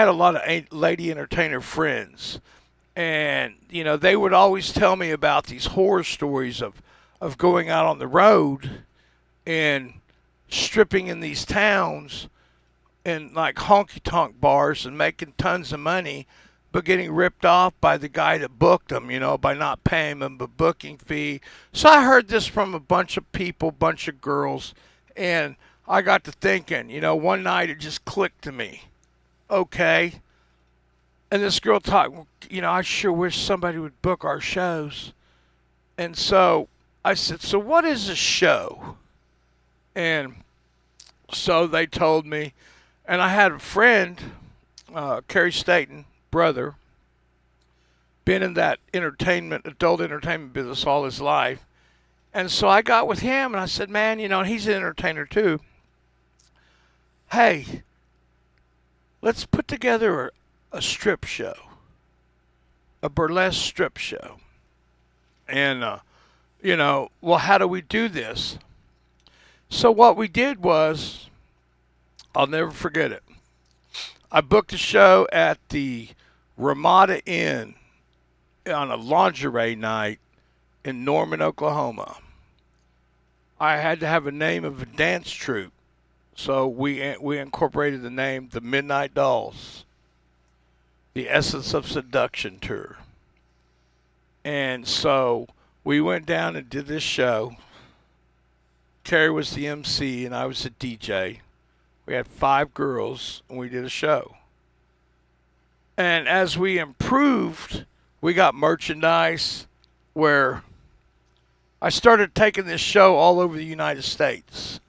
had a lot of lady entertainer friends, and they would always tell me about these horror stories of going out on the road and stripping in these towns in like honky tonk bars and making tons of money, but getting ripped off by the guy that booked them, by not paying them the booking fee. So I heard this from a bunch of people, bunch of girls, and I got to thinking, one night it just clicked to me. Okay. And this girl talked, I sure wish somebody would book our shows. And so I said, so what is a show? And so they told me, and I had a friend, Kerry Staten, brother, been in that adult entertainment business all his life. And so I got with him and I said, man, he's an entertainer too. Hey, let's put together a strip show, a burlesque strip show. And, well, how do we do this? So what we did was, I'll never forget it. I booked a show at the Ramada Inn on a lingerie night in Norman, Oklahoma. I had to have a name of a dance troupe, so we incorporated the name the Midnight Dolls, the Essence of Seduction Tour. And so we went down and did this show. Kerry was the MC and I was the DJ. We had 5 girls and we did a show. And as we improved, we got merchandise where I started taking this show all over the United States.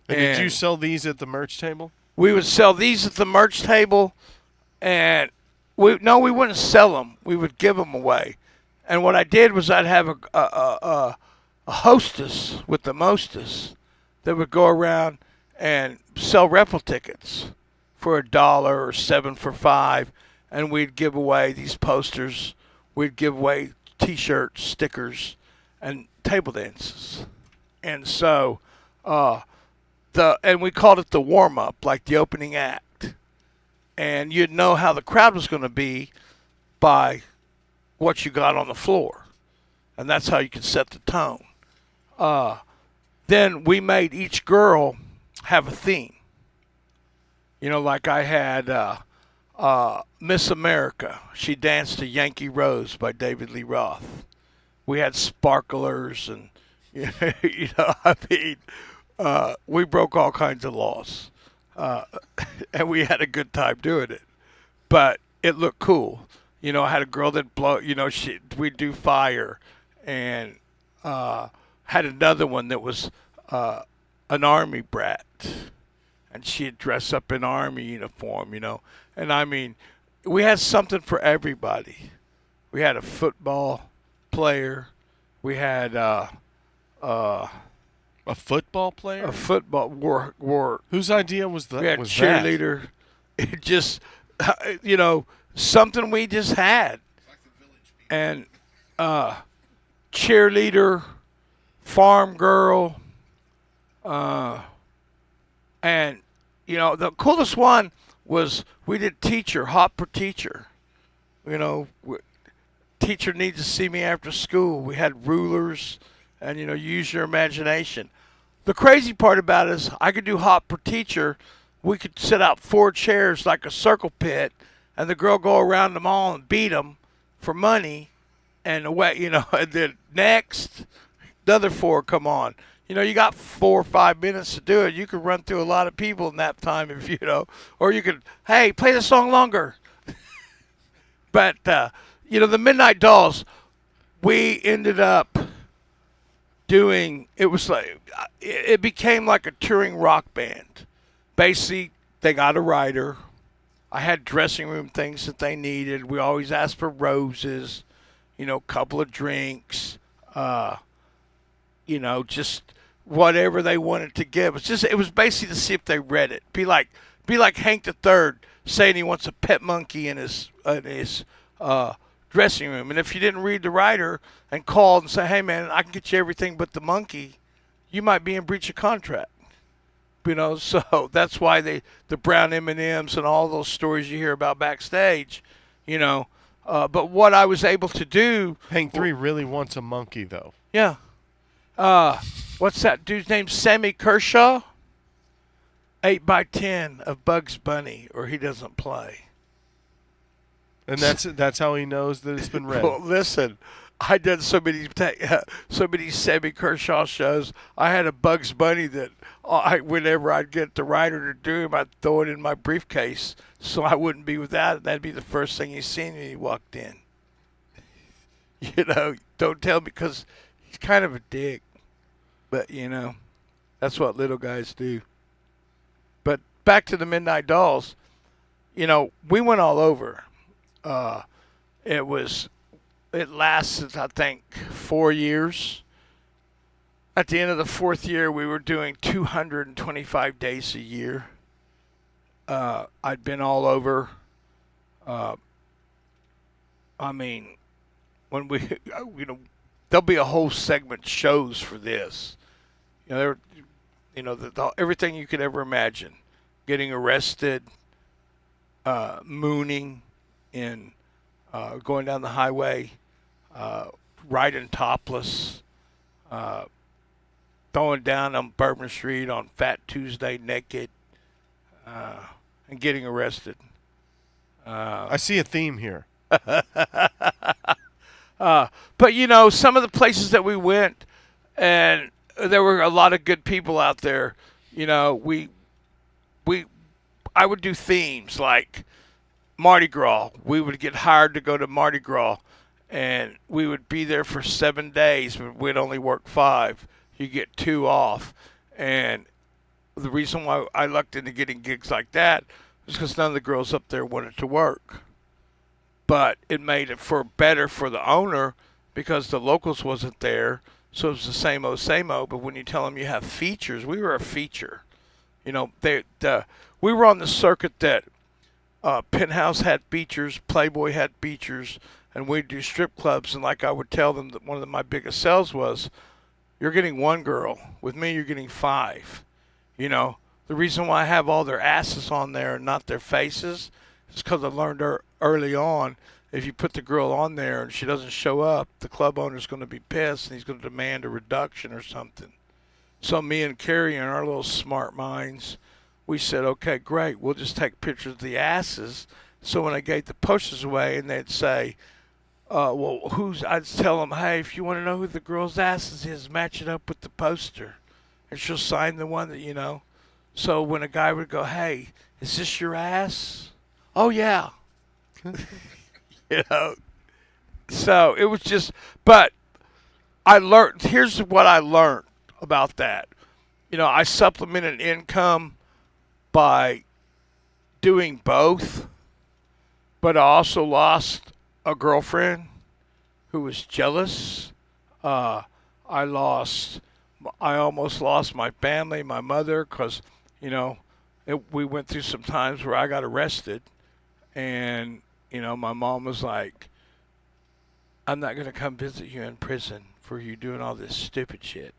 And did you sell these at the merch table? We would sell these at the merch table, and we wouldn't sell them. We would give them away. And what I did was I'd have a hostess with the mostest that would go around and sell raffle tickets for $1 or 7 for 5, and we'd give away these posters. We'd give away T-shirts, stickers, and table dances. And so, and we called it the warm up, like the opening act. And you'd know how the crowd was going to be by what you got on the floor, and that's how you could set the tone. Then we made each girl have a theme. Like I had Miss America. She danced to Yankee Rose by David Lee Roth. We had sparklers and, we broke all kinds of laws. And we had a good time doing it. But it looked cool. I had a girl that we'd do fire, and had another one that was an army brat, and she'd dress up in army uniform, And I mean, we had something for everybody. We had a football player. We had a football player. A football war. Whose idea was that? We had cheerleader. It just, something we just had. And cheerleader, farm girl, and the coolest one was we did teacher, hot per teacher. Teacher needs to see me after school. We had rulers, and use your imagination. The crazy part about it is I could do hot per teacher. We could set out 4 chairs like a circle pit, and the girl go around them all and beat them for money, and away, and then next, the other 4 come on. You got 4 or 5 minutes to do it. You could run through a lot of people in that time if or you could, hey, play the song longer. But, the Midnight Dolls, we ended up doing, it became like a touring rock band. Basically, they got a writer. I had dressing room things that they needed. We always asked for roses, couple of drinks, just whatever they wanted to give. It was basically to see if they read it. Be like Hank the Third saying he wants a pet monkey in his dressing room. And if you didn't read the writer and called and say, hey man, I can get you everything but the monkey, you might be in breach of contract. So that's why the brown M&Ms and all those stories you hear about backstage, you know. But what I was able to do, Hank 3 really wants a monkey, though. yeah. Uh, what's that dude's name? Sammy Kershaw. 8x10 of Bugs Bunny, or he doesn't play. And that's how he knows that it's been read. Well, listen, I did so many Sammy Kershaw shows. I had a Bugs Bunny that whenever I'd get the writer to do him, I'd throw it in my briefcase so I wouldn't be without it. That'd be the first thing he seen when he walked in. Don't tell me, because he's kind of a dick. But, that's what little guys do. But back to the Midnight Dolls, we went all over. It lasted, I think, 4 years. At the end of the fourth year, we were doing 225 days a year. I'd been all over. When there'll be a whole segment shows for this. Everything you could ever imagine. Getting arrested, mooning, in going down the highway, riding topless, throwing down on Bourbon Street on Fat Tuesday naked, and getting arrested. I see a theme here. But some of the places that we went, and there were a lot of good people out there. I would do themes like Mardi Gras. We would get hired to go to Mardi Gras, and we would be there for 7 days, but we'd only work 5. You get 2 off. And the reason why I lucked into getting gigs like that was because none of the girls up there wanted to work. But it made it better for the owner because the locals wasn't there, so it was the same old, same old. But when you tell them you have features, we were a feature. We were on the circuit that Penthouse had features, Playboy had features, and we'd do strip clubs. And like I would tell them, that one of my biggest sells was, you're getting 1 girl. With me, you're getting 5. The reason why I have all their asses on there and not their faces is because I learned early on, if you put the girl on there and she doesn't show up, the club owner's going to be pissed and he's going to demand a reduction or something. So me and Kerry, in our little smart minds, we said, okay, great, we'll just take pictures of the asses. So when I gave the posters away and they'd say, I'd tell them, hey, if you want to know who the girl's asses is, match it up with the poster. And she'll sign the one that, So when a guy would go, hey, is this your ass? Oh, yeah. So it was just, but here's what I learned about that. I supplemented income by doing both, but I also lost a girlfriend who was jealous. I almost lost my family, my mother, because, we went through some times where I got arrested, and, my mom was like, I'm not going to come visit you in prison for you doing all this stupid shit.